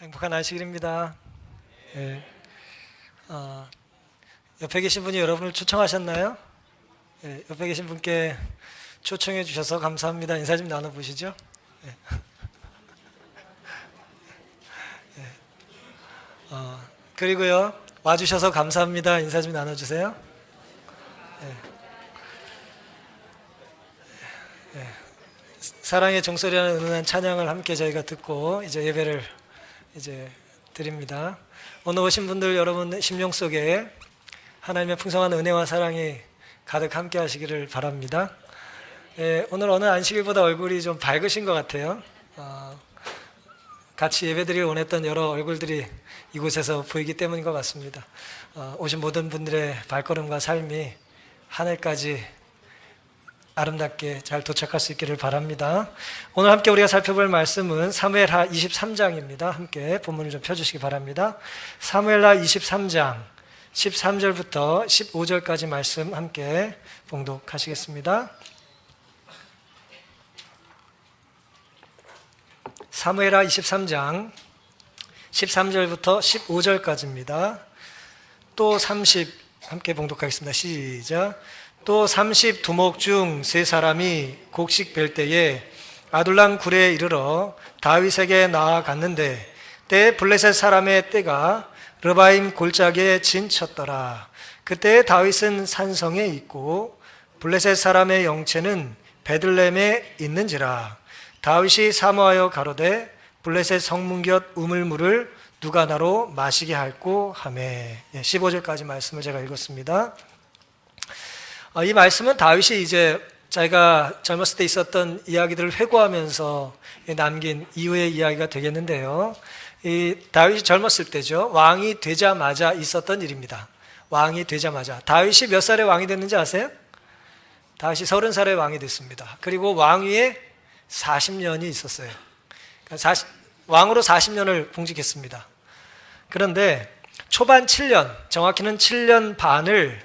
행복한 안식일입니다. 예. 옆에 계신 분이 여러분을 초청하셨나요? 예, 옆에 계신 분께 초청해 주셔서 감사합니다. 인사 좀 나눠보시죠. 예. 예. 그리고요, 와주셔서 감사합니다. 인사 좀 나눠주세요. 예. 예. 사랑의 종소리라는 은은한 찬양을 함께 저희가 듣고 이제 예배를 드립니다. 오늘 오신 분들 여러분 심령 속에 하나님의 풍성한 은혜와 사랑이 가득 함께 하시기를 바랍니다. 예, 오늘 어느 안식일보다 얼굴이 좀 밝으신 것 같아요. 같이 예배드리기 원했던 여러 얼굴들이 이곳에서 보이기 때문인 것 같습니다. 오신 모든 분들의 발걸음과 삶이 하늘까지 아름답게 잘 도착할 수 있기를 바랍니다. 오늘 함께 우리가 살펴볼 말씀은 사무엘하 23장입니다. 함께 본문을 좀 펴주시기 바랍니다. 사무엘하 23장 13절부터 15절까지 말씀 함께 봉독하시겠습니다. 사무엘하 23장 13절부터 15절까지입니다. 또 30 함께 봉독하겠습니다. 시작. 또 30 두목 중 세 사람이 곡식 벨 때에 아둘람 굴에 이르러 다윗에게 나아갔는데 때 블레셋 사람의 떼가 르바임 골짜기에 진쳤더라. 그때 다윗은 산성에 있고 블레셋 사람의 영체는 베들레헴에 있는지라. 다윗이 사모하여 가로되 블레셋 성문 곁 우물물을 누가 나로 마시게 할꼬 하매. 15절까지 말씀을 제가 읽었습니다. 이 말씀은 다윗이 이제 자기가 젊었을 때 있었던 이야기들을 회고하면서 남긴 이후의 이야기가 되겠는데요. 이 다윗이 젊었을 때죠. 왕이 되자마자 있었던 일입니다. 왕이 되자마자. 다윗이 몇 살에 왕이 됐는지 아세요? 다윗이 30살에 왕이 됐습니다. 그리고 왕위에 40년이 있었어요. 왕으로 40년을 봉직했습니다. 그런데 초반 7년, 정확히는 7년 반을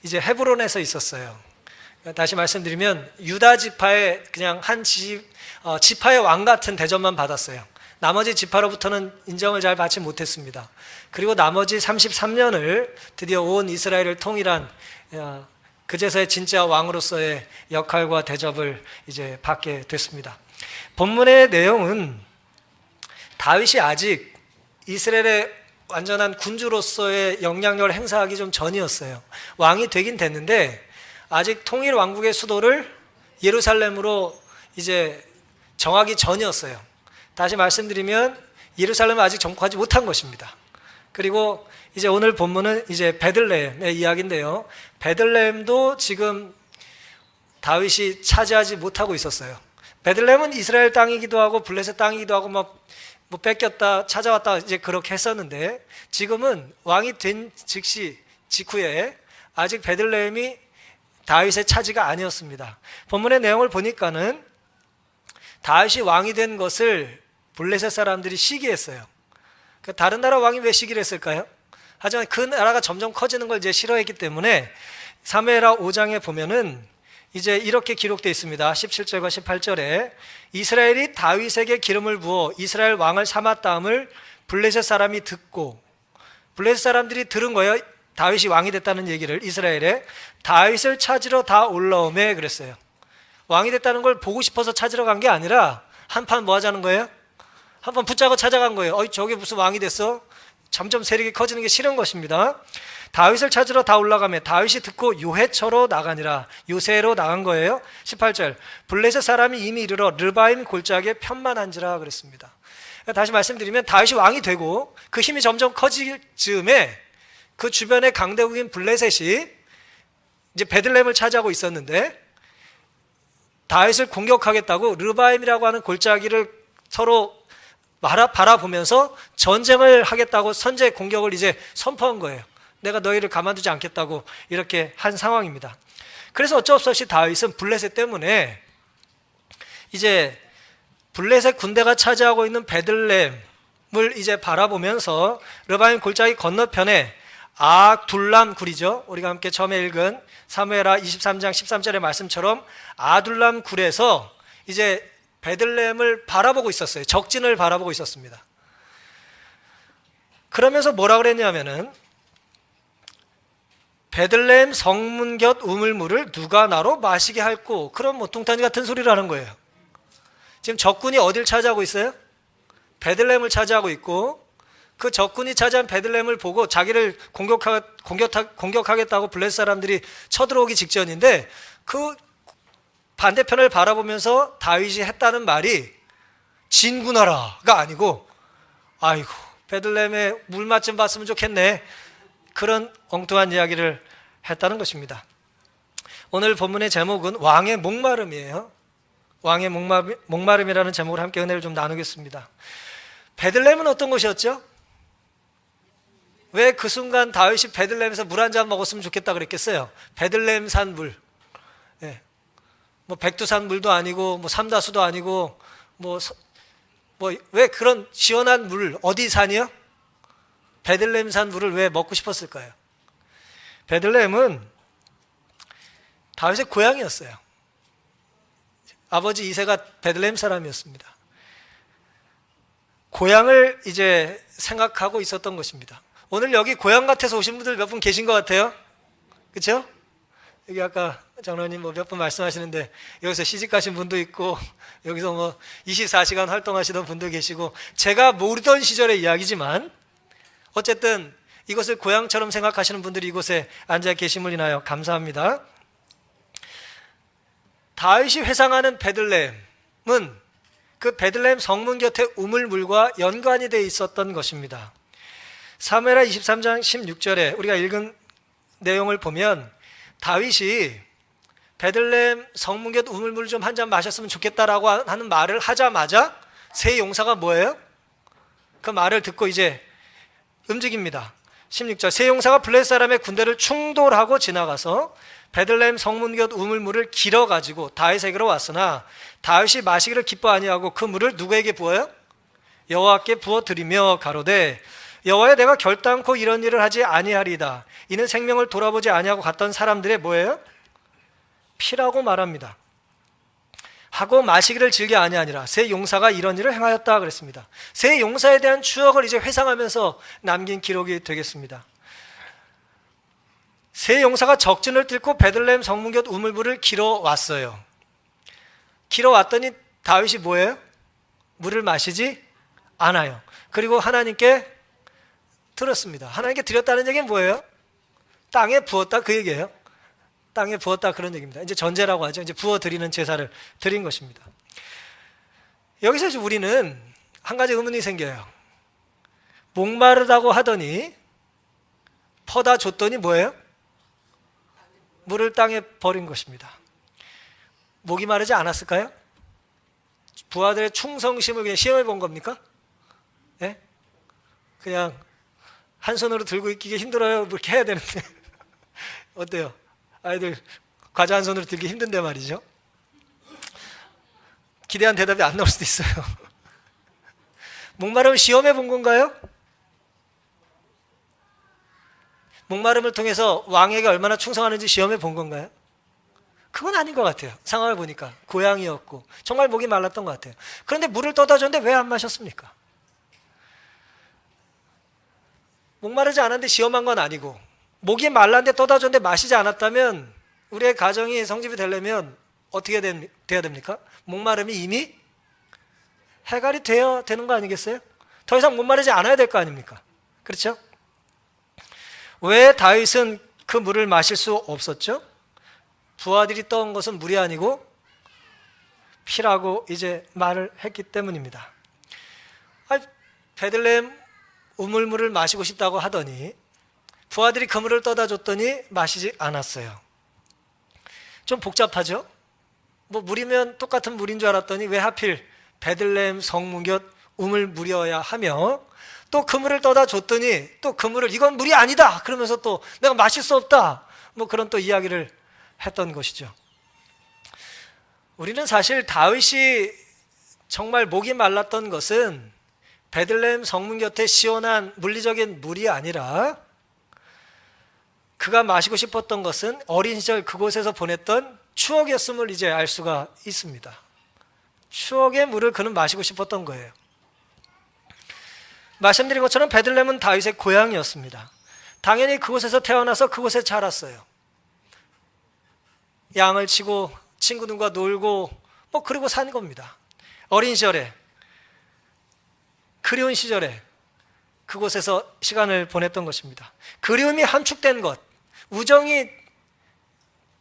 이제 헤브론에서 있었어요. 다시 말씀드리면 유다 지파의 그냥 한 지파의 왕 같은 대접만 받았어요. 나머지 지파로부터는 인정을 잘 받지 못했습니다. 그리고 나머지 33년을 드디어 온 이스라엘을 통일한 그제서야 진짜 왕으로서의 역할과 대접을 이제 받게 됐습니다. 본문의 내용은 다윗이 아직 이스라엘의 완전한 군주로서의 영향력을 행사하기 좀 전이었어요. 왕이 되긴 됐는데 아직 통일 왕국의 수도를 예루살렘으로 이제 정하기 전이었어요. 다시 말씀드리면 예루살렘은 아직 정복하지 못한 것입니다. 그리고 이제 오늘 본문은 이제 베들레헴의 이야기인데요. 베들레헴도 지금 다윗이 차지하지 못하고 있었어요. 베들레헴은 이스라엘 땅이기도 하고 블레셋 땅이기도 하고 뭐 뺏겼다 찾아왔다 이제 그렇게 했었는데 지금은 왕이 된 즉시 직후에 아직 베들레헴이 다윗의 차지가 아니었습니다. 본문의 내용을 보니까는 다윗이 왕이 된 것을 블레셋 사람들이 시기했어요. 다른 나라 왕이 왜 시기를 했을까요? 하지만 그 나라가 점점 커지는 걸 이제 싫어했기 때문에 사무엘하 5장에 보면은 이제 이렇게 기록되어 있습니다. 17절과 18절에 이스라엘이 다윗에게 기름을 부어 이스라엘 왕을 삼았다함을 블레셋 사람이 듣고, 블레셋 사람들이 들은 거예요. 다윗이 왕이 됐다는 얘기를. 이스라엘에 다윗을 찾으러 다 올라오매 그랬어요. 왕이 됐다는 걸 보고 싶어서 찾으러 간 게 아니라 한판 뭐 하자는 거예요? 한판 붙잡고 찾아간 거예요. 저게 무슨 왕이 됐어? 점점 세력이 커지는 게 싫은 것입니다. 다윗을 찾으러 다 올라가며 다윗이 듣고 요헤처로 나가니라. 요새로 나간 거예요. 18절 블레셋 사람이 이미 이르러 르바임 골짜기에 편만한지라 그랬습니다. 다시 말씀드리면 다윗이 왕이 되고 그 힘이 점점 커질 즈음에 그 주변의 강대국인 블레셋이 이제 베들레헴을 차지하고 있었는데 다윗을 공격하겠다고 르바임이라고 하는 골짜기를 서로 바라보면서 전쟁을 하겠다고 선제 공격을 이제 선포한 거예요. 내가 너희를 가만두지 않겠다고 이렇게 한 상황입니다. 그래서 어쩔 수 없이 다윗은 블레셋 때문에 이제 블레셋 군대가 차지하고 있는 베들레헴을 이제 바라보면서 르바임 골짜기 건너편에 아둘람 굴이죠. 우리가 함께 처음에 읽은 사무엘하 23장 13절의 말씀처럼 아둘람 굴에서 이제 베들레헴을 바라보고 있었어요. 적진을 바라보고 있었습니다. 그러면서 뭐라 그랬냐면은 베들레헴 성문 곁 우물물을 누가 나로 마시게 할꼬. 그런 뭐 뚱딴지 같은 소리를 하는 거예요. 지금 적군이 어딜 차지하고 있어요? 베들레헴을 차지하고 있고, 그 적군이 차지한 베들레헴을 보고 자기를 공격하겠다고 블레셋 사람들이 쳐들어오기 직전인데, 그 반대편을 바라보면서 다윗이 했다는 말이 진군하라가 아니고, 아이고 베들레헴에 물맛 좀 봤으면 좋겠네, 그런 엉뚱한 이야기를 했다는 것입니다. 오늘 본문의 제목은 왕의 목마름이에요. 왕의 목마름이라는 제목으로 함께 은혜를 좀 나누겠습니다. 베들레헴은 어떤 곳이었죠? 왜 그 순간 다윗이 베들레헴에서 물 한 잔 먹었으면 좋겠다 그랬겠어요? 베들레헴 산 물, 뭐 백두산 물도 아니고 뭐 삼다수도 아니고 뭐 왜 그런 시원한 물, 어디 산이요? 베들레헴 산 물을 왜 먹고 싶었을까요? 베들레헴은 다윗의 고향이었어요. 아버지 이새가 베들레헴 사람이었습니다. 고향을 이제 생각하고 있었던 것입니다. 오늘 여기 고향 같아서 오신 분들 몇 분 계신 것 같아요. 그렇죠? 여기 아까 장로님 뭐 몇 분 말씀하시는데 여기서 시집 가신 분도 있고 여기서 뭐 24시간 활동하시던 분도 계시고, 제가 모르던 시절의 이야기지만 어쨌든 이것을 고향처럼 생각하시는 분들이 이곳에 앉아 계심을 인하여 감사합니다. 다윗이 회상하는 베들레헴은 그 베들레헴 성문 곁에 우물물과 연관이 되어 있었던 것입니다. 사무엘하 23장 16절에 우리가 읽은 내용을 보면 다윗이 베들레헴 성문 곁 우물물 좀 한 잔 마셨으면 좋겠다라고 하는 말을 하자마자 세 용사가 뭐예요? 그 말을 듣고 이제 움직입니다. 16절, 세 용사가 블레셋 사람의 군대를 충돌하고 지나가서 베들레헴 성문 곁 우물물을 길어가지고 다윗에게로 왔으나 다윗이 마시기를 기뻐 아니하고 그 물을 누구에게 부어요? 여호와께 부어드리며 가로되 여호와여, 내가 결단코 이런 일을 하지 아니하리이다. 이는 생명을 돌아보지 아니하고 갔던 사람들의 뭐예요? 피라고 말합니다. 하고 마시기를 즐겨 아니하니라. 세 용사가 이런 일을 행하였다 그랬습니다. 세 용사에 대한 추억을 이제 회상하면서 남긴 기록이 되겠습니다. 세 용사가 적진을 뚫고 베들레헴 성문 곁 우물물을 길어왔어요. 길어왔더니 다윗이 뭐예요? 물을 마시지 않아요. 그리고 하나님께 들었습니다. 하나님께 드렸다는 얘기는 뭐예요? 땅에 부었다, 그 얘기예요. 땅에 부었다, 그런 얘기입니다. 이제 전제라고 하죠. 이제 부어드리는 제사를 드린 것입니다. 여기서 이제 우리는 한 가지 의문이 생겨요. 목마르다고 하더니 퍼다 줬더니 뭐예요? 물을 땅에 버린 것입니다. 목이 마르지 않았을까요? 부하들의 충성심을 그냥 시험해 본 겁니까? 네? 그냥 한 손으로 들고 있기가 힘들어요, 이렇게 해야 되는데 어때요? 아이들 과자 한 손으로 들기 힘든데 말이죠. 기대한 대답이 안 나올 수도 있어요. 목마름을 시험해 본 건가요? 목마름을 통해서 왕에게 얼마나 충성하는지 시험해 본 건가요? 그건 아닌 것 같아요. 상황을 보니까 고향이었고 정말 목이 말랐던 것 같아요. 그런데 물을 떠다 줬는데 왜 안 마셨습니까? 목마르지 않았는데 시험한 건 아니고, 목이 말랐는데 떠다 줬는데 마시지 않았다면 우리의 가정이 성집이 되려면 어떻게 돼야 됩니까? 목마름이 이미 해결이 되어야 되는 거 아니겠어요? 더 이상 목마르지 않아야 될 거 아닙니까? 그렇죠? 왜 다윗은 그 물을 마실 수 없었죠? 부하들이 떠온 것은 물이 아니고 피라고 이제 말을 했기 때문입니다. 베들레헴 우물물을 마시고 싶다고 하더니 부하들이 그 물을 떠다 줬더니 마시지 않았어요. 좀 복잡하죠? 뭐 물이면 똑같은 물인 줄 알았더니 왜 하필 베들레헴 성문 곁 우물물이어야 하며, 또 그 물을 떠다 줬더니 또 그 물을 이건 물이 아니다 그러면서 또 내가 마실 수 없다, 뭐 그런 또 이야기를 했던 것이죠. 우리는 사실 다윗이 정말 목이 말랐던 것은 베들레헴 성문 곁에 시원한 물리적인 물이 아니라 그가 마시고 싶었던 것은 어린 시절 그곳에서 보냈던 추억이었음을 이제 알 수가 있습니다. 추억의 물을 그는 마시고 싶었던 거예요. 말씀드린 것처럼 베들레헴은 다윗의 고향이었습니다. 당연히 그곳에서 태어나서 그곳에 자랐어요. 양을 치고 친구들과 놀고 그러고 산 겁니다. 어린 시절에, 그리운 시절에 그곳에서 시간을 보냈던 것입니다. 그리움이 함축된 것, 우정이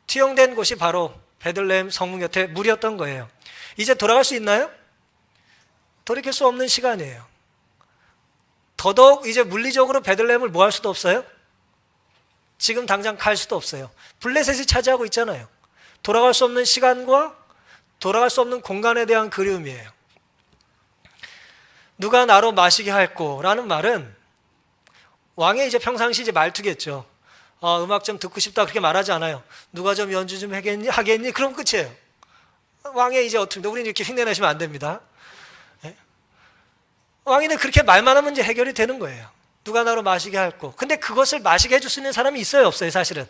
투영된 곳이 바로 베들레헴 성문 곁에 물이었던 거예요. 이제 돌아갈 수 있나요? 돌이킬 수 없는 시간이에요. 더더욱 이제 물리적으로 베들레헴을 뭐 할 수도 없어요? 지금 당장 갈 수도 없어요. 블레셋이 차지하고 있잖아요. 돌아갈 수 없는 시간과 돌아갈 수 없는 공간에 대한 그리움이에요. 누가 나로 마시게 할꼬 라는 말은 왕의 이제 평상시 이제 말투겠죠. 음악 좀 듣고 싶다 그렇게 말하지 않아요. 누가 좀 연주 좀 하겠니? 그럼 끝이에요. 왕의 이제 어떻게, 우리는 이렇게 흉내내시면 안 됩니다. 왕이는 그렇게 말만 하면 이제 해결이 되는 거예요. 누가 나로 마시게 할꼬. 근데 그것을 마시게 해줄 수 있는 사람이 있어요, 없어요? 사실은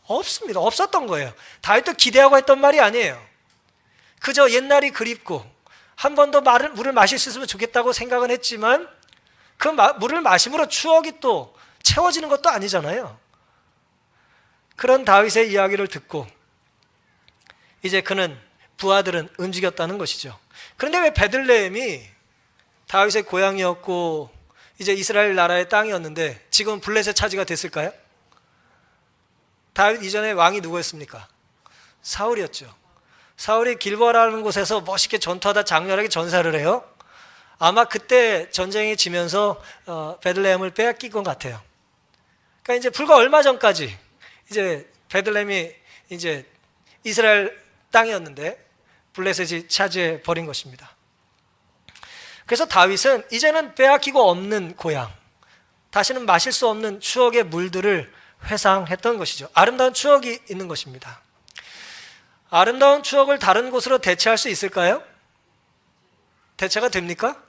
없습니다. 없었던 거예요. 다윗도 기대하고 했던 말이 아니에요. 그저 옛날이 그립고 한 번 더 물을 마실 수 있으면 좋겠다고 생각은 했지만 그 물을 마심으로 추억이 또 채워지는 것도 아니잖아요. 그런 다윗의 이야기를 듣고 이제 그는 부하들은 움직였다는 것이죠. 그런데 왜 베들레헴이 다윗의 고향이었고 이제 이스라엘 나라의 땅이었는데 지금 블레셋 차지가 됐을까요? 다윗 이전에 왕이 누구였습니까? 사울이었죠. 사울이 길보아라는 곳에서 멋있게 전투하다 장렬하게 전사를 해요. 아마 그때 전쟁이 지면서 베들레헴을 빼앗긴 것 같아요. 그러니까 이제 불과 얼마 전까지 이제 베들레헴이 이제 이스라엘 땅이었는데 블레셋이 차지해 버린 것입니다. 그래서 다윗은 이제는 빼앗기고 없는 고향, 다시는 마실 수 없는 추억의 물들을 회상했던 것이죠. 아름다운 추억이 있는 것입니다. 아름다운 추억을 다른 곳으로 대체할 수 있을까요? 대체가 됩니까?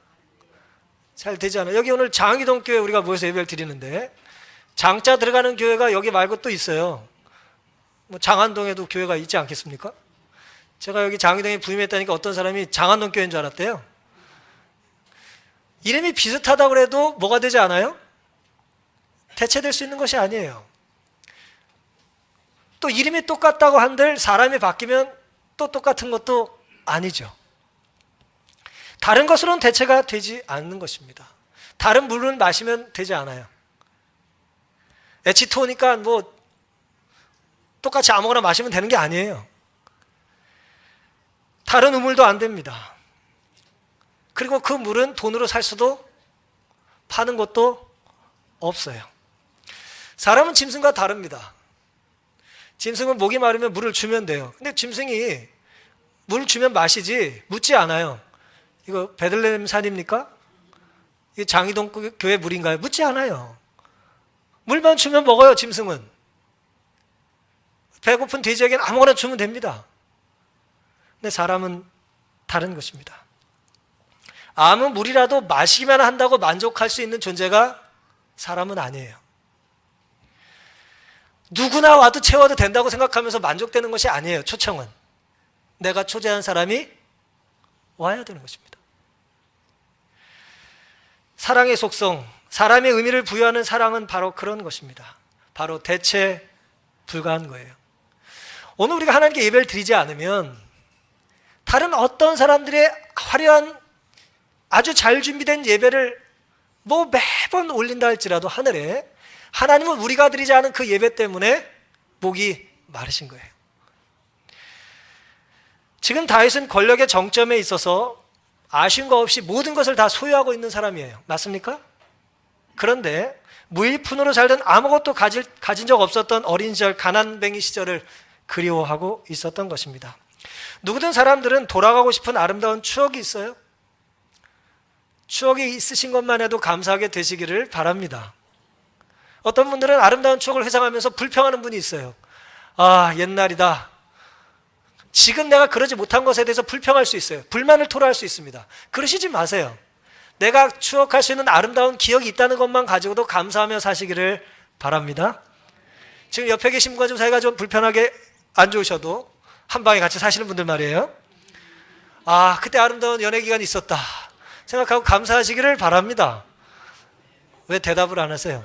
잘 되지 않아요. 여기 오늘 장희동 교회 우리가 모여서 예배를 드리는데 장자 들어가는 교회가 여기 말고 또 있어요. 장안동에도 교회가 있지 않겠습니까? 제가 여기 장희동에 부임했다니까 어떤 사람이 장안동 교회인 줄 알았대요. 이름이 비슷하다고 그래도 뭐가 되지 않아요? 대체될 수 있는 것이 아니에요. 또 이름이 똑같다고 한들 사람이 바뀌면 또 똑같은 것도 아니죠. 다른 것으로는 대체가 되지 않는 것입니다. 다른 물은 마시면 되지 않아요. H2O니까 뭐 똑같이 아무거나 마시면 되는 게 아니에요. 다른 우물도 안 됩니다. 그리고 그 물은 돈으로 살 수도 파는 것도 없어요. 사람은 짐승과 다릅니다. 짐승은 목이 마르면 물을 주면 돼요. 근데 짐승이 물을 주면 마시지 묻지 않아요. 이거 베들레헴 산입니까? 이게 장희동 교회 물인가요? 묻지 않아요. 물만 주면 먹어요, 짐승은. 배고픈 돼지에게는 아무거나 주면 됩니다. 근데 사람은 다른 것입니다. 아무 물이라도 마시기만 한다고 만족할 수 있는 존재가 사람은 아니에요. 누구나 와도 채워도 된다고 생각하면서 만족되는 것이 아니에요. 초청은 내가 초대한 사람이 와야 되는 것입니다. 사랑의 속성, 사람의 의미를 부여하는 사랑은 바로 그런 것입니다. 바로 대체 불가한 거예요. 오늘 우리가 하나님께 예배를 드리지 않으면 다른 어떤 사람들의 화려한 아주 잘 준비된 예배를 뭐 매번 올린다 할지라도 하늘에 하나님은 우리가 드리지 않은 그 예배 때문에 목이 마르신 거예요. 지금 다윗은 권력의 정점에 있어서 아쉬운 거 없이 모든 것을 다 소유하고 있는 사람이에요. 맞습니까? 그런데 무일푼으로 살던 아무것도 가진 적 없었던 어린 시절 가난뱅이 시절을 그리워하고 있었던 것입니다. 누구든 사람들은 돌아가고 싶은 아름다운 추억이 있어요. 추억이 있으신 것만 해도 감사하게 되시기를 바랍니다. 어떤 분들은 아름다운 추억을 회상하면서 불평하는 분이 있어요. 아, 옛날이다. 지금 내가 그러지 못한 것에 대해서 불평할 수 있어요. 불만을 토로할 수 있습니다. 그러시지 마세요. 내가 추억할 수 있는 아름다운 기억이 있다는 것만 가지고도 감사하며 사시기를 바랍니다. 지금 옆에 계신 분과 좀 사이가 좀 불편하게 안 좋으셔도 한 방에 같이 사시는 분들 말이에요. 아, 그때 아름다운 연애 기간이 있었다 생각하고 감사하시기를 바랍니다. 왜 대답을 안 하세요?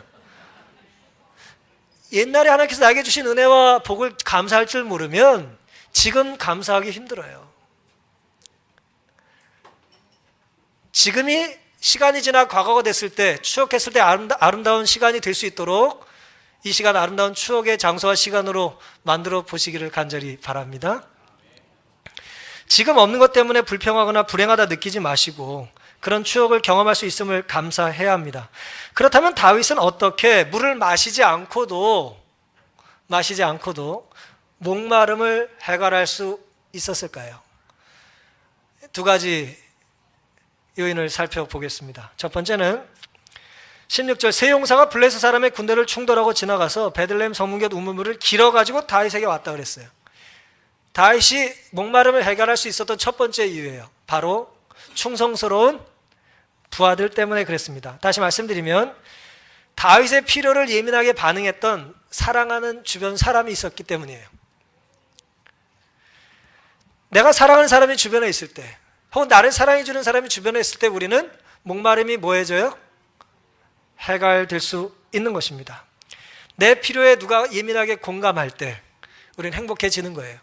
옛날에 하나님께서 나에게 주신 은혜와 복을 감사할 줄 모르면 지금 감사하기 힘들어요. 지금이 시간이 지나 과거가 됐을 때, 추억했을 때 아름다운 시간이 될 수 있도록 이 시간 아름다운 추억의 장소와 시간으로 만들어 보시기를 간절히 바랍니다. 지금 없는 것 때문에 불평하거나 불행하다 느끼지 마시고 그런 추억을 경험할 수 있음을 감사해야 합니다. 그렇다면 다윗은 어떻게 물을 마시지 않고도 목마름을 해결할 수 있었을까요? 두 가지 요인을 살펴보겠습니다. 첫 번째는 16절 세 용사가 블레셋 사람의 군대를 충돌하고 지나가서 베들레헴 성문곁 우물물을 길어가지고 다윗에게 왔다 그랬어요. 다윗이 목마름을 해결할 수 있었던 첫 번째 이유예요. 바로 충성스러운 부하들 때문에 그랬습니다. 다시 말씀드리면 다윗의 필요를 예민하게 반응했던 사랑하는 주변 사람이 있었기 때문이에요. 내가 사랑하는 사람이 주변에 있을 때 혹은 나를 사랑해주는 사람이 주변에 있을 때 우리는 목마름이 뭐해져요? 해결될 수 있는 것입니다. 내 필요에 누가 예민하게 공감할 때 우리는 행복해지는 거예요.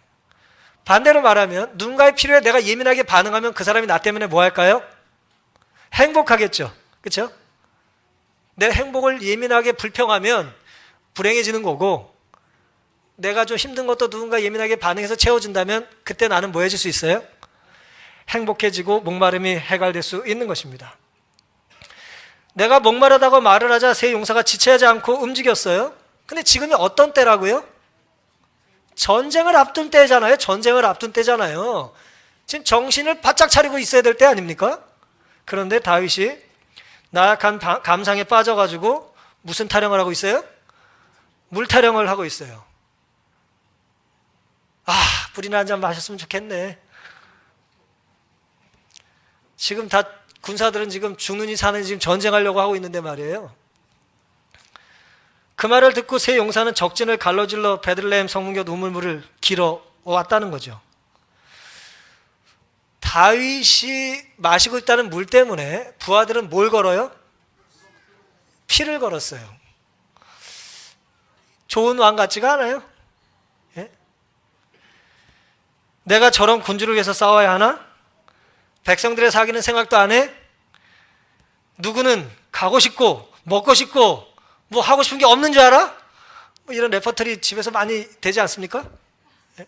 반대로 말하면 누군가의 필요에 내가 예민하게 반응하면 그 사람이 나 때문에 뭐 할까요? 행복하겠죠. 그렇죠? 내 행복을 예민하게 불평하면 불행해지는 거고 내가 좀 힘든 것도 누군가 예민하게 반응해서 채워준다면 그때 나는 뭐 해질 수 있어요? 행복해지고 목마름이 해결될 수 있는 것입니다. 내가 목마르다고 말을 하자 세 용사가 지체하지 않고 움직였어요. 근데 지금이 어떤 때라고요? 전쟁을 앞둔 때잖아요. 지금 정신을 바짝 차리고 있어야 될 때 아닙니까? 그런데 다윗이 나약한 감상에 빠져가지고 무슨 타령을 하고 있어요? 물 타령을 하고 있어요. 물이나 한 잔 마셨으면 좋겠네. 지금 다 군사들은 지금 죽느니 사느니 지금 전쟁하려고 하고 있는데 말이에요. 그 말을 듣고 세 용사는 적진을 갈라질러 베들레헴 성문곁 우물물을 길어 왔다는 거죠. 다윗이 마시고 있다는 물 때문에 부하들은 뭘 걸어요? 피를 걸었어요. 좋은 왕 같지가 않아요? 예? 내가 저런 군주를 위해서 싸워야 하나? 백성들의 사기는 생각도 안 해? 누구는 가고 싶고 먹고 싶고 뭐 하고 싶은 게 없는 줄 알아? 뭐 이런 레퍼토리 집에서 많이 되지 않습니까? 예?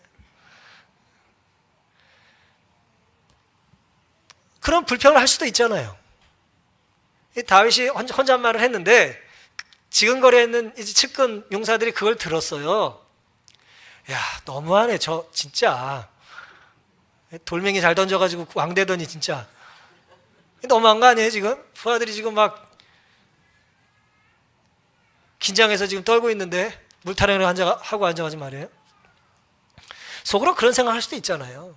그런 불평을 할 수도 있잖아요. 다윗이 혼잣말을 했는데 지근거리에 있는 이제 측근 용사들이 그걸 들었어요. 야, 너무하네. 저 진짜 돌멩이 잘 던져가지고 왕되더니 진짜 너무한 거 아니에요 지금? 부하들이 지금 막 긴장해서 지금 떨고 있는데 물타령을 하고 앉아가지고 말이에요. 속으로 그런 생각할 수도 있잖아요.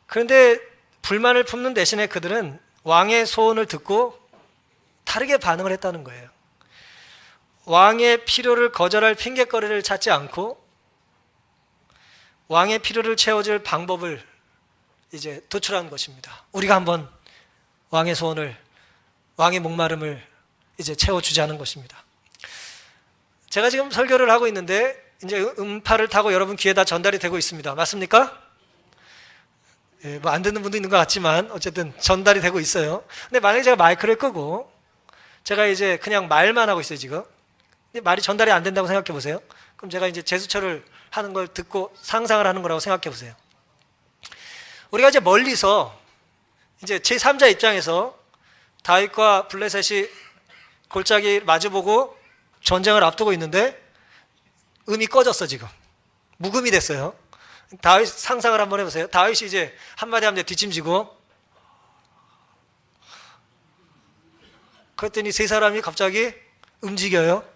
그런데 불만을 품는 대신에 그들은 왕의 소원을 듣고 다르게 반응을 했다는 거예요. 왕의 필요를 거절할 핑계거리를 찾지 않고 왕의 필요를 채워줄 방법을 이제 도출한 것입니다. 우리가 한번 왕의 소원을, 왕의 목마름을 이제 채워주자는 것입니다. 제가 지금 설교를 하고 있는데 이제 음파를 타고 여러분 귀에다 전달이 되고 있습니다. 맞습니까? 예, 뭐 안 듣는 분도 있는 것 같지만 어쨌든 전달이 되고 있어요. 근데 만약에 제가 마이크를 끄고 제가 이제 그냥 말만 하고 있어요 지금. 근데 말이 전달이 안 된다고 생각해 보세요. 그럼 제가 이제 제스처를 하는 걸 듣고 상상을 하는 거라고 생각해 보세요. 우리가 이제 멀리서 이제 제3자 입장에서 다윗과 블레셋이 골짜기 마주보고 전쟁을 앞두고 있는데 음이 꺼졌어 지금. 무음이 됐어요. 다윗 상상을 한번 해보세요. 다윗이 이제 한마디 하면 뒷짐지고 그랬더니 세 사람이 갑자기 움직여요.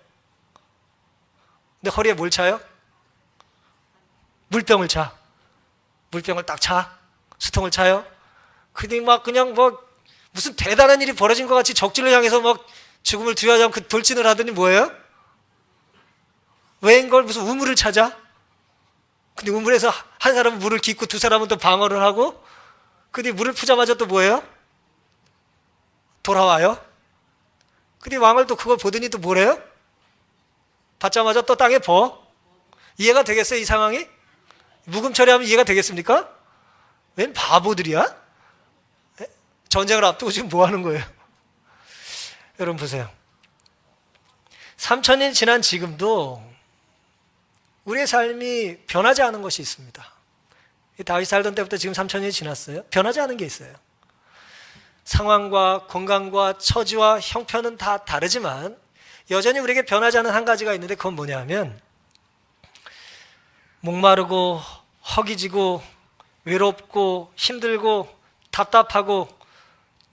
근데 허리에 뭘 차요? 물병을 차. 물병을 딱 차. 수통을 차요. 그니 막 그냥 뭐 무슨 대단한 일이 벌어진 것 같이 적진을 향해서 막 죽음을 두려워하지 않고 돌진을 하더니 뭐예요? 웬걸 무슨 우물을 찾아? 근데 우물에서 한 사람은 물을 깃고 두 사람은 또 방어를 하고 근데 물을 푸자마자 또 뭐예요? 돌아와요? 근데 왕을 또 그걸 보더니 또 뭐래요? 받자마자 또 땅에 버. 이해가 되겠어요, 이 상황이? 묵음 처리하면 이해가 되겠습니까? 웬 바보들이야? 전쟁을 앞두고 지금 뭐 하는 거예요? 여러분 보세요. 3000년 지난 지금도 우리의 삶이 변하지 않은 것이 있습니다. 다윗 살던 때부터 지금 3000년이 지났어요. 변하지 않은 게 있어요. 상황과 건강과 처지와 형편은 다 다르지만 여전히 우리에게 변하지 않은 한 가지가 있는데 그건 뭐냐면 목마르고 허기지고 외롭고 힘들고 답답하고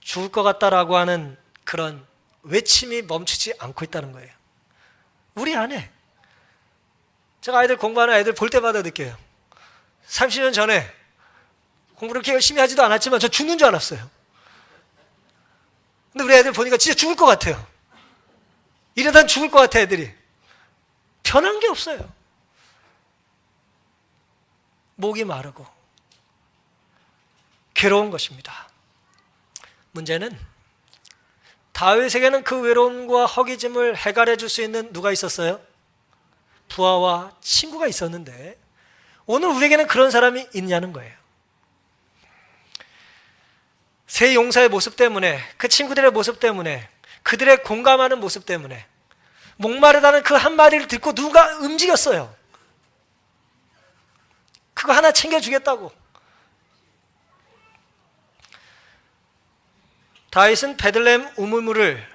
죽을 것 같다라고 하는 그런 외침이 멈추지 않고 있다는 거예요. 우리 안에. 제가 아이들 공부하는 아이들 볼 때마다 느껴요. 30년 전에 공부를 그렇게 열심히 하지도 않았지만 저 죽는 줄 알았어요. 근데 우리 애들 보니까 진짜 죽을 것 같아요. 이러다 죽을 것 같아 애들이. 변한 게 없어요. 목이 마르고 괴로운 것입니다. 문제는 다윗에게는 그 외로움과 허기짐을 해결해 줄 수 있는 누가 있었어요? 부하와 친구가 있었는데 오늘 우리에게는 그런 사람이 있냐는 거예요. 세 용사의 모습 때문에, 그 친구들의 모습 때문에, 그들의 공감하는 모습 때문에 목마르다는 그 한마디를 듣고 누가 움직였어요. 그거 하나 챙겨주겠다고. 다윗은 베들레헴 우물물을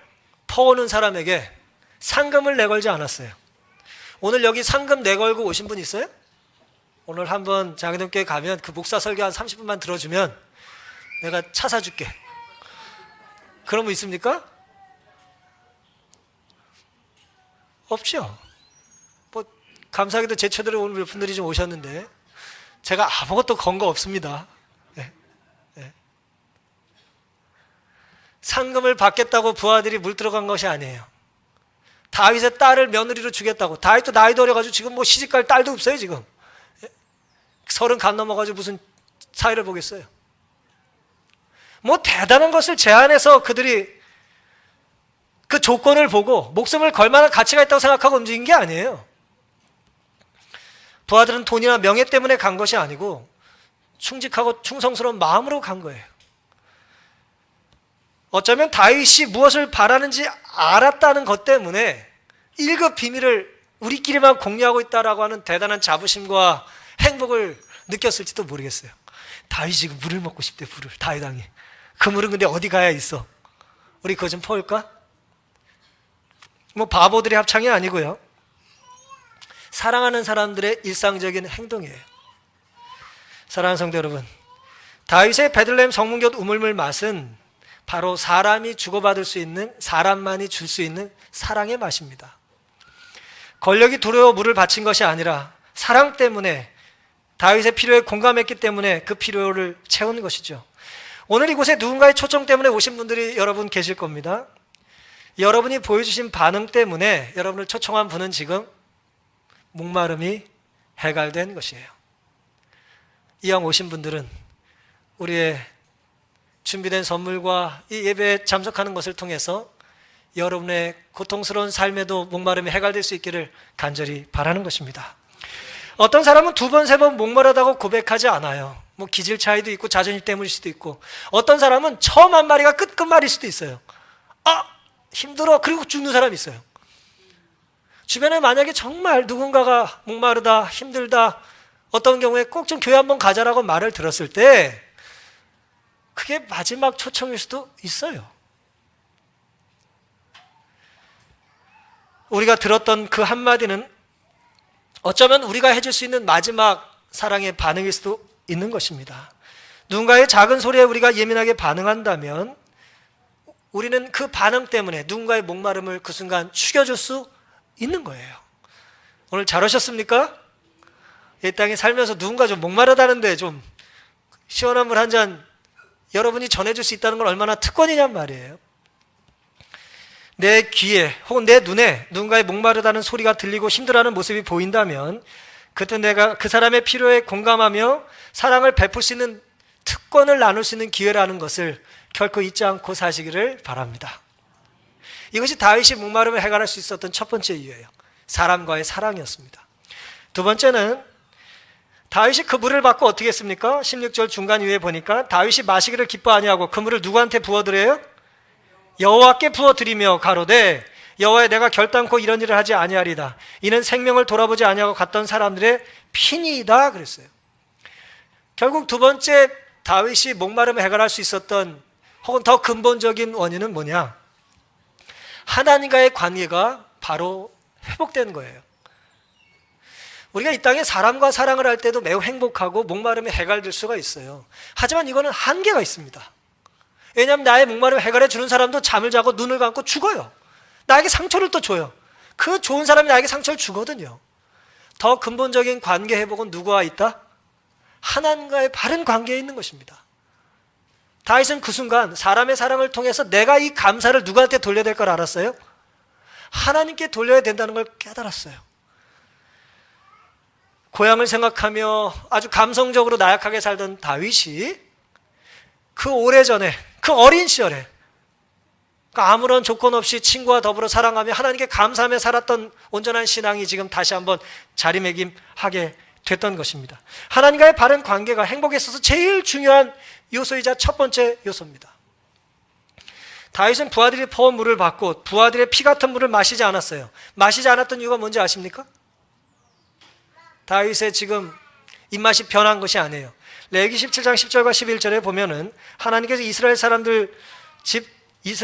퍼오는 사람에게 상금을 내걸지 않았어요. 오늘 여기 상금 내걸고 오신 분 있어요? 오늘 한번 장인님께 가면 그 목사 설교 한 30분만 들어주면 내가 차 사줄게. 그런 분 있습니까? 없죠. 뭐 감사하게도 제 초대로 오늘 몇 분들이 좀 오셨는데 제가 아무것도 건 거 없습니다. 네. 네. 상금을 받겠다고 부하들이 물 들어간 것이 아니에요. 다윗의 딸을 며느리로 주겠다고. 다윗도 나이도 어려가지고 지금 뭐 시집갈 딸도 없어요 지금. 30 간 넘어가지고 무슨 사회를 보겠어요. 뭐 대단한 것을 제안해서 그들이 그 조건을 보고 목숨을 걸 만한 가치가 있다고 생각하고 움직인 게 아니에요. 부하들은 돈이나 명예 때문에 간 것이 아니고 충직하고 충성스러운 마음으로 간 거예요. 어쩌면 다윗이 무엇을 바라는지 알았다는 것 때문에 1급 비밀을 우리끼리만 공유하고 있다라고 하는 대단한 자부심과 행복을 느꼈을지도 모르겠어요. 다윗이 지금 물을 먹고 싶대. 물을. 다윗 왕이. 그 물은 근데 어디 가야 있어? 우리 그거 좀 퍼올까? 뭐 바보들의 합창이 아니고요. 사랑하는 사람들의 일상적인 행동이에요. 사랑하는 성도 여러분, 다윗의 베들레헴 성문곁 우물물 맛은 바로 사람이 주고받을 수 있는, 사람만이 줄 수 있는 사랑의 맛입니다. 권력이 두려워 물을 바친 것이 아니라 사랑 때문에, 다윗의 필요에 공감했기 때문에 그 필요를 채운 것이죠. 오늘 이곳에 누군가의 초청 때문에 오신 분들이 여러분 계실 겁니다. 여러분이 보여주신 반응 때문에 여러분을 초청한 분은 지금 목마름이 해결된 것이에요. 이왕 오신 분들은 우리의 준비된 선물과 이 예배에 참석하는 것을 통해서 여러분의 고통스러운 삶에도 목마름이 해결될 수 있기를 간절히 바라는 것입니다. 어떤 사람은 2번, 3번 목마르다고 고백하지 않아요. 뭐 기질 차이도 있고 자존심 때문일 수도 있고, 어떤 사람은 처음 한 마리가 끝말일 수도 있어요. 아, 힘들어. 그리고 죽는 사람이 있어요. 주변에 만약에 정말 누군가가 목마르다, 힘들다, 어떤 경우에 꼭 좀 교회 한번 가자라고 말을 들었을 때 그게 마지막 초청일 수도 있어요. 우리가 들었던 그 한마디는 어쩌면 우리가 해줄 수 있는 마지막 사랑의 반응일 수도 있는 것입니다. 누군가의 작은 소리에 우리가 예민하게 반응한다면 우리는 그 반응 때문에 누군가의 목마름을 그 순간 죽여줄 수 있는 거예요. 오늘 잘 오셨습니까? 이 땅에 살면서 누군가 좀 목마르다는데 좀 시원한 물 한 잔 여러분이 전해줄 수 있다는 건 얼마나 특권이냔 말이에요. 내 귀에 혹은 내 눈에 누군가의 목마르다는 소리가 들리고 힘들어하는 모습이 보인다면 그때 내가 그 사람의 필요에 공감하며 사랑을 베풀 수 있는 특권을 나눌 수 있는 기회라는 것을 결코 잊지 않고 사시기를 바랍니다. 이것이 다윗이 목마름을 해결할 수 있었던 첫 번째 이유예요. 사람과의 사랑이었습니다. 두 번째는 다윗이 그 물을 받고 어떻게 했습니까? 16절 중간 이후에 보니까 다윗이 마시기를 기뻐 아니하고 그 물을 누구한테 부어드려요? 여호와께 부어드리며 가로되 여호와여 내가 결단코 이런 일을 하지 아니하리다. 이는 생명을 돌아보지 아니하고 갔던 사람들의 피니이다 그랬어요. 결국 두 번째 다윗이 목마름을 해결할 수 있었던 혹은 더 근본적인 원인은 뭐냐? 하나님과의 관계가 바로 회복되는 거예요. 우리가 이 땅에 사람과 사랑을 할 때도 매우 행복하고 목마름이 해결될 수가 있어요. 하지만 이거는 한계가 있습니다. 왜냐하면 나의 목마름을 해결해 주는 사람도 잠을 자고 눈을 감고 죽어요. 나에게 상처를 또 줘요. 그 좋은 사람이 나에게 상처를 주거든요. 더 근본적인 관계 회복은 누구와 있다? 하나님과의 바른 관계에 있는 것입니다. 다윗은 그 순간 사람의 사랑을 통해서 내가 이 감사를 누구한테 돌려야 될 걸 알았어요? 하나님께 돌려야 된다는 걸 깨달았어요. 고향을 생각하며 아주 감성적으로 나약하게 살던 다윗이 그 오래전에, 그 어린 시절에 아무런 조건 없이 친구와 더불어 사랑하며 하나님께 감사하며 살았던 온전한 신앙이 지금 다시 한번 자리매김하게 됐던 것입니다. 하나님과의 바른 관계가 행복에 있어서 제일 중요한 요소이자 첫 번째 요소입니다. 다윗은 부하들이 퍼온 물을 받고 부하들의 피 같은 물을 마시지 않았어요. 마시지 않았던 이유가 뭔지 아십니까? 다윗의 지금 입맛이 변한 것이 아니에요. 레위기 17장 10절과 11절에 보면은 하나님께서 이스라엘 사람들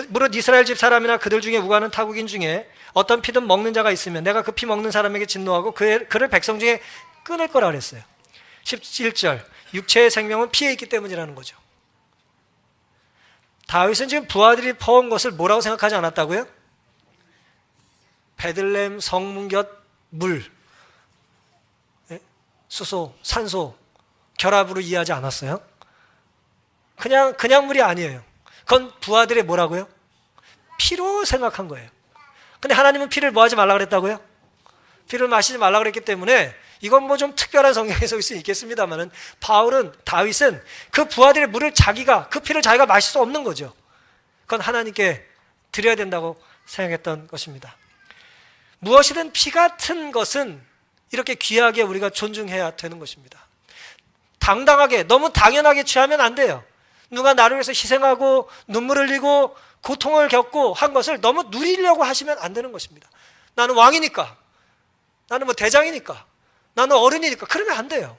무릇 이스라엘 집 사람이나 그들 중에 우가는 타국인 중에 어떤 피든 먹는 자가 있으면 내가 그 피 먹는 사람에게 진노하고 그를 백성 중에 끊을 거라 그랬어요. 17절 육체의 생명은 피에 있기 때문이라는 거죠. 다윗은 지금 부하들이 퍼온 것을 뭐라고 생각하지 않았다고요? 베들레헴 성문 곁 물, 수소, 산소, 결합으로 이해하지 않았어요. 그냥 물이 아니에요. 그건 부하들의 뭐라고요? 피로 생각한 거예요. 근데 하나님은 피를 뭐 하지 말라 그랬다고요? 피를 마시지 말라 그랬기 때문에 이건 뭐 좀 특별한 성경 해석일 수 있겠습니다만은 다윗은 그 부하들의 물을 그 피를 자기가 마실 수 없는 거죠. 그건 하나님께 드려야 된다고 생각했던 것입니다. 무엇이든 피 같은 것은 이렇게 귀하게 우리가 존중해야 되는 것입니다. 당당하게, 너무 당연하게 취하면 안 돼요. 누가 나를 위해서 희생하고 눈물 흘리고 고통을 겪고 한 것을 너무 누리려고 하시면 안 되는 것입니다. 나는 왕이니까, 나는 뭐 대장이니까, 나는 어른이니까 그러면 안 돼요.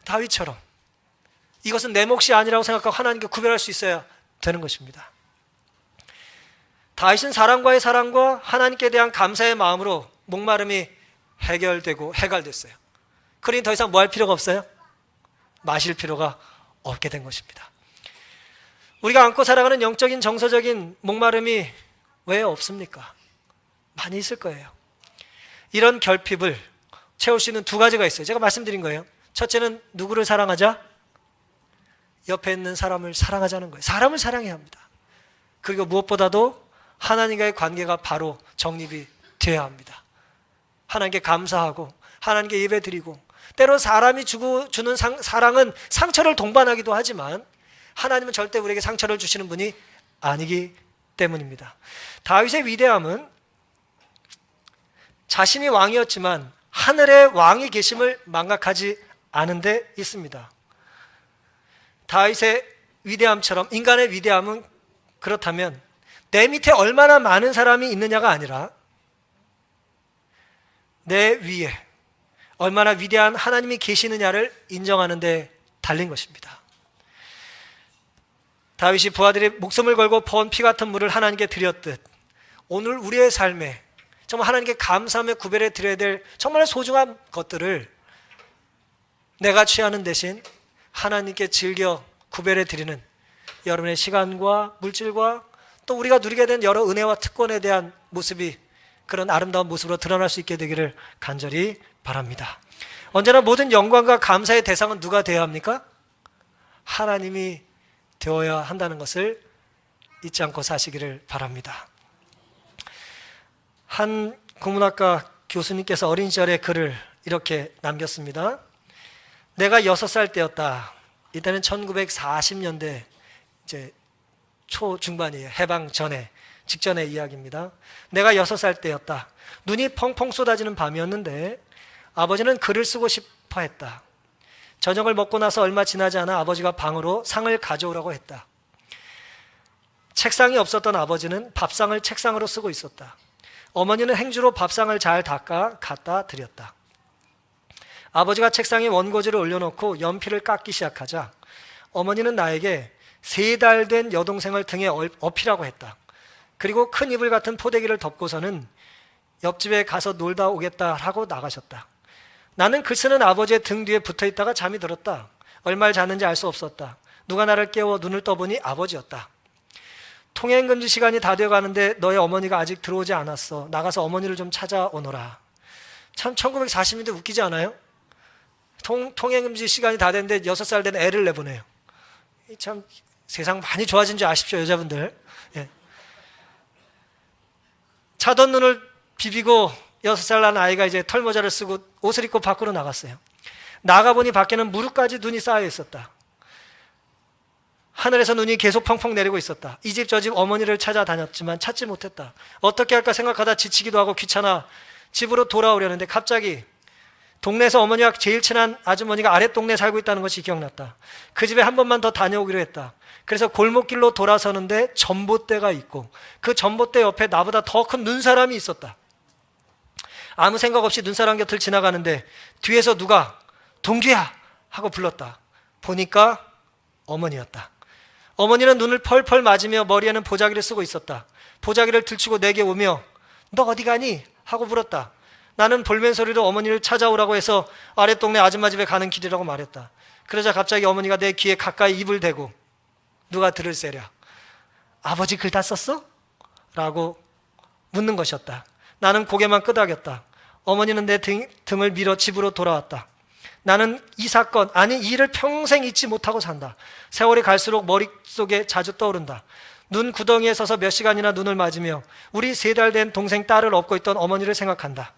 다윗처럼 이것은 내 몫이 아니라고 생각하고 하나님께 구별할 수 있어야 되는 것입니다. 다윗은 사람과의 사랑과 하나님께 대한 감사의 마음으로 목마름이 해결됐어요. 그러니 더 이상 뭐 할 필요가 없어요? 마실 필요가 없게 된 것입니다. 우리가 안고 살아가는 영적인 정서적인 목마름이 왜 없습니까? 많이 있을 거예요. 이런 결핍을 채울 수 있는 두 가지가 있어요. 제가 말씀드린 거예요. 첫째는 누구를 사랑하자? 옆에 있는 사람을 사랑하자는 거예요. 사람을 사랑해야 합니다. 그리고 무엇보다도 하나님과의 관계가 바로 정립이 되어야 합니다. 하나님께 감사하고 하나님께 예배드리고, 때로 사람이 주는 사랑은 상처를 동반하기도 하지만 하나님은 절대 우리에게 상처를 주시는 분이 아니기 때문입니다. 다윗의 위대함은 자신이 왕이었지만 하늘의 왕이 계심을 망각하지 않은 데 있습니다. 다윗의 위대함처럼 인간의 위대함은 그렇다면 내 밑에 얼마나 많은 사람이 있느냐가 아니라 내 위에 얼마나 위대한 하나님이 계시느냐를 인정하는 데 달린 것입니다. 다윗이 부하들이 목숨을 걸고 퍼온 피 같은 물을 하나님께 드렸듯 오늘 우리의 삶에 정말 하나님께 감사하며 구별해 드려야 될 정말 소중한 것들을 내가 취하는 대신 하나님께 즐겨 구별해 드리는 여러분의 시간과 물질과 또 우리가 누리게 된 여러 은혜와 특권에 대한 모습이 그런 아름다운 모습으로 드러날 수 있게 되기를 간절히 바랍니다. 언제나 모든 영광과 감사의 대상은 누가 되어야 합니까? 하나님이 되어야 한다는 것을 잊지 않고 사시기를 바랍니다. 한 국문학과 교수님께서 어린 시절의 글을 이렇게 남겼습니다. 내가 6살 때였다. 이때는 1940년대 이제 초중반이에요. 해방 전에, 직전의 이야기입니다. 내가 6살 때였다. 눈이 펑펑 쏟아지는 밤이었는데 아버지는 글을 쓰고 싶어 했다. 저녁을 먹고 나서 얼마 지나지 않아 아버지가 방으로 상을 가져오라고 했다. 책상이 없었던 아버지는 밥상을 책상으로 쓰고 있었다. 어머니는 행주로 밥상을 잘 닦아 갖다 드렸다. 아버지가 책상에 원고지를 올려놓고 연필을 깎기 시작하자 어머니는 나에게 3달 된 여동생을 등에 업히라고 했다. 그리고 큰 이불 같은 포대기를 덮고서는 옆집에 가서 놀다 오겠다 하고 나가셨다. 나는 글 쓰는 아버지의 등 뒤에 붙어있다가 잠이 들었다. 얼마를 잤는지 알 수 없었다. 누가 나를 깨워 눈을 떠보니 아버지였다. 통행금지 시간이 다 되어가는데 너의 어머니가 아직 들어오지 않았어. 나가서 어머니를 좀 찾아오너라. 참 1940년대 웃기지 않아요? 통행금지 시간이 다 됐는데 6살 된 애를 내보내요. 참 세상 많이 좋아진 줄 아십시오, 여자분들. 예. 자던 눈을 비비고 6살 난 아이가 이제 털모자를 쓰고 옷을 입고 밖으로 나갔어요. 나가보니 밖에는 무릎까지 눈이 쌓여 있었다. 하늘에서 눈이 계속 펑펑 내리고 있었다. 이 집 저 집 어머니를 찾아다녔지만 찾지 못했다. 어떻게 할까 생각하다 지치기도 하고 귀찮아 집으로 돌아오려는데 갑자기 동네에서 어머니와 제일 친한 아주머니가 아랫동네에 살고 있다는 것이 기억났다. 그 집에 한 번만 더 다녀오기로 했다. 그래서 골목길로 돌아서는데 전봇대가 있고 그 전봇대 옆에 나보다 더 큰 눈사람이 있었다. 아무 생각 없이 눈사람 곁을 지나가는데 뒤에서 누가 동규야 하고 불렀다. 보니까 어머니였다. 어머니는 눈을 펄펄 맞으며 머리에는 보자기를 쓰고 있었다. 보자기를 들추고 내게 오며 너 어디 가니? 하고 물었다. 나는 볼멘 소리로 어머니를 찾아오라고 해서 아랫동네 아줌마 집에 가는 길이라고 말했다. 그러자 갑자기 어머니가 내 귀에 가까이 입을 대고 누가 들을세랴. 아버지 글 다 썼어? 라고 묻는 것이었다. 나는 고개만 끄덕였다. 어머니는 내 등을 밀어 집으로 돌아왔다. 나는 이 사건, 아니 이 일을 평생 잊지 못하고 산다. 세월이 갈수록 머릿속에 자주 떠오른다. 눈 구덩이에 서서 몇 시간이나 눈을 맞으며 우리 3달 된 동생 딸을 업고 있던 어머니를 생각한다.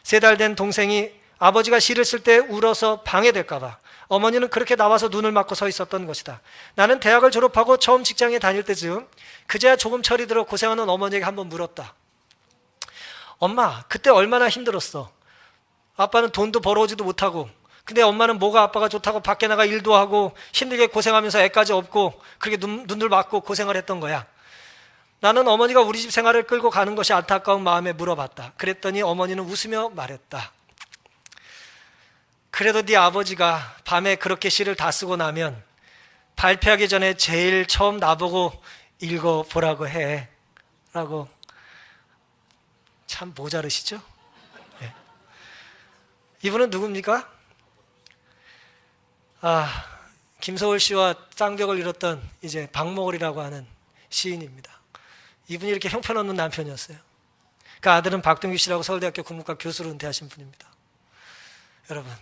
3달 된 동생이 아버지가 시를 쓸 때 울어서 방해될까 봐 어머니는 그렇게 나와서 눈을 맞고 서 있었던 것이다. 나는 대학을 졸업하고 처음 직장에 다닐 때쯤 그제야 조금 철이 들어 고생하는 어머니에게 한번 물었다. 엄마, 그때 얼마나 힘들었어? 아빠는 돈도 벌어오지도 못하고 근데 엄마는 뭐가 아빠가 좋다고 밖에 나가 일도 하고 힘들게 고생하면서 애까지 업고 그렇게 눈을 맞고 고생을 했던 거야. 나는 어머니가 우리 집 생활을 끌고 가는 것이 안타까운 마음에 물어봤다. 그랬더니 어머니는 웃으며 말했다. 그래도 네 아버지가 밤에 그렇게 시를 다 쓰고 나면 발표하기 전에 제일 처음 나보고 읽어보라고 해 라고. 참 모자르시죠? 네. 이분은 누굽니까? 김소월 씨와 쌍벽을 이뤘던 이제 박목월이라고 하는 시인입니다. 이분이 이렇게 형편없는 남편이었어요. 그 아들은 박동규 씨라고 서울대학교 국문과 교수로 은퇴하신 분입니다. 여러분,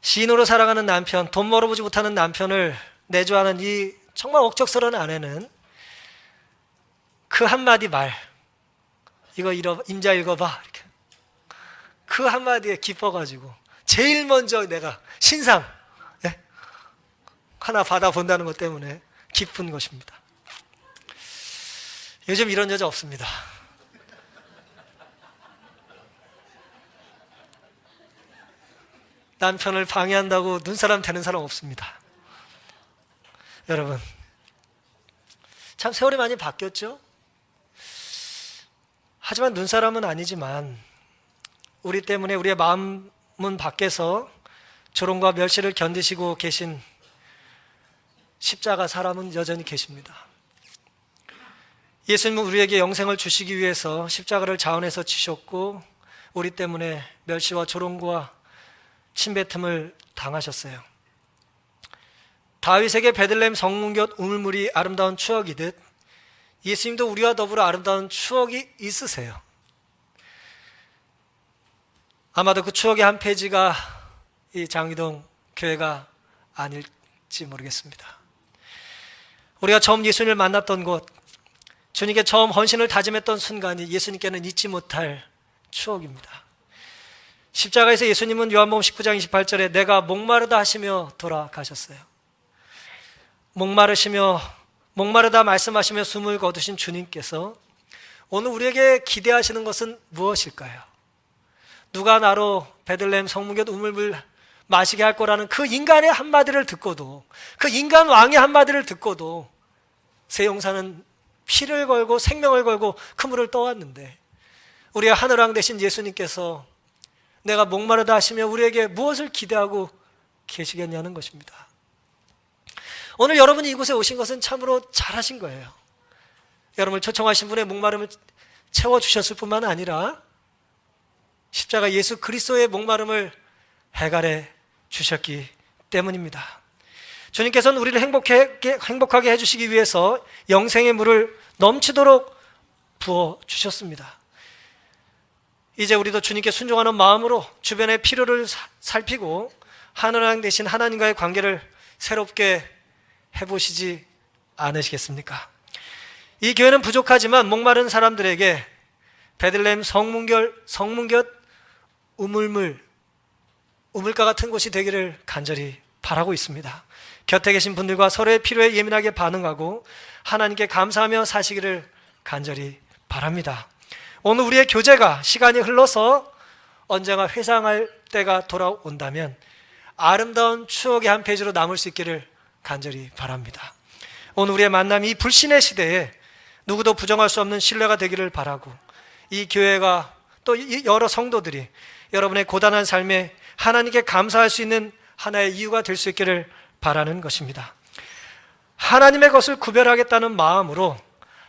시인으로 살아가는 남편, 돈 벌어보지 못하는 남편을 내조하는 이 정말 억척스러운 아내는 그 한마디 말, 이거 임자 읽어봐 이렇게. 그 한마디에 기뻐가지고 제일 먼저 내가 신상 하나 받아본다는 것 때문에 기쁜 것입니다. 요즘 이런 여자 없습니다. 남편을 방해한다고 눈사람 되는 사람 없습니다. 여러분, 참 세월이 많이 바뀌었죠? 하지만 눈사람은 아니지만 우리 때문에 우리의 마음은 밖에서 조롱과 멸시를 견디시고 계신 십자가 사람은 여전히 계십니다. 예수님은 우리에게 영생을 주시기 위해서 십자가를 자원해서 치셨고 우리 때문에 멸시와 조롱과 침뱉음을 당하셨어요. 다윗에게 베들레헴 성문곁 우물물이 아름다운 추억이듯 예수님도 우리와 더불어 아름다운 추억이 있으세요. 아마도 그 추억의 한 페이지가 이 장위동 교회가 아닐지 모르겠습니다. 우리가 처음 예수님을 만났던 곳, 주님께 처음 헌신을 다짐했던 순간이 예수님께는 잊지 못할 추억입니다. 십자가에서 예수님은 요한복음 19장 28절에 내가 목마르다 하시며 돌아가셨어요. 목마르다 말씀하시며 숨을 거두신 주님께서 오늘 우리에게 기대하시는 것은 무엇일까요? 누가 나로 베들레헴 성문곁 우물물 마시게 할 거라는 그 인간의 한마디를 듣고도, 그 인간 왕의 한마디를 듣고도 새 용사는 피를 걸고 생명을 걸고 그 물을 떠왔는데, 우리의 하늘왕 되신 예수님께서 내가 목마르다 하시며 우리에게 무엇을 기대하고 계시겠냐는 것입니다. 오늘 여러분이 이곳에 오신 것은 참으로 잘하신 거예요. 여러분을 초청하신 분의 목마름을 채워주셨을 뿐만 아니라 십자가 예수 그리스도의 목마름을 해결해 주셨기 때문입니다. 주님께서는 우리를 행복하게 해주시기 위해서 영생의 물을 넘치도록 부어주셨습니다. 이제 우리도 주님께 순종하는 마음으로 주변의 필요를 살피고 하늘왕 대신 하나님과의 관계를 새롭게 해보시지 않으시겠습니까? 이 교회는 부족하지만 목마른 사람들에게 베들레헴 성문곁 우물가 같은 곳이 되기를 간절히 바라고 있습니다. 곁에 계신 분들과 서로의 필요에 예민하게 반응하고 하나님께 감사하며 사시기를 간절히 바랍니다. 오늘 우리의 교제가 시간이 흘러서 언젠가 회상할 때가 돌아온다면 아름다운 추억의 한 페이지로 남을 수 있기를 간절히 바랍니다. 오늘 우리의 만남이 이 불신의 시대에 누구도 부정할 수 없는 신뢰가 되기를 바라고, 이 교회가 또 여러 성도들이 여러분의 고단한 삶에 하나님께 감사할 수 있는 하나의 이유가 될 수 있기를 바라는 것입니다. 하나님의 것을 구별하겠다는 마음으로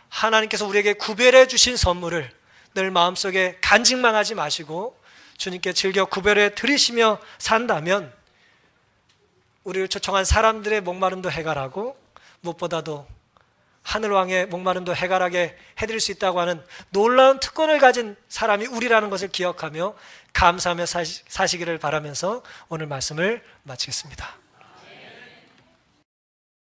하나님께서 우리에게 구별해 주신 선물을 늘 마음속에 간직만 하지 마시고 주님께 즐겨 구별해 드리시며 산다면 우리를 초청한 사람들의 목마름도 해결하고 무엇보다도 하늘왕의 목마름도 해결하게 해드릴 수 있다고 하는 놀라운 특권을 가진 사람이 우리라는 것을 기억하며 감사하며 사시기를 바라면서 오늘 말씀을 마치겠습니다.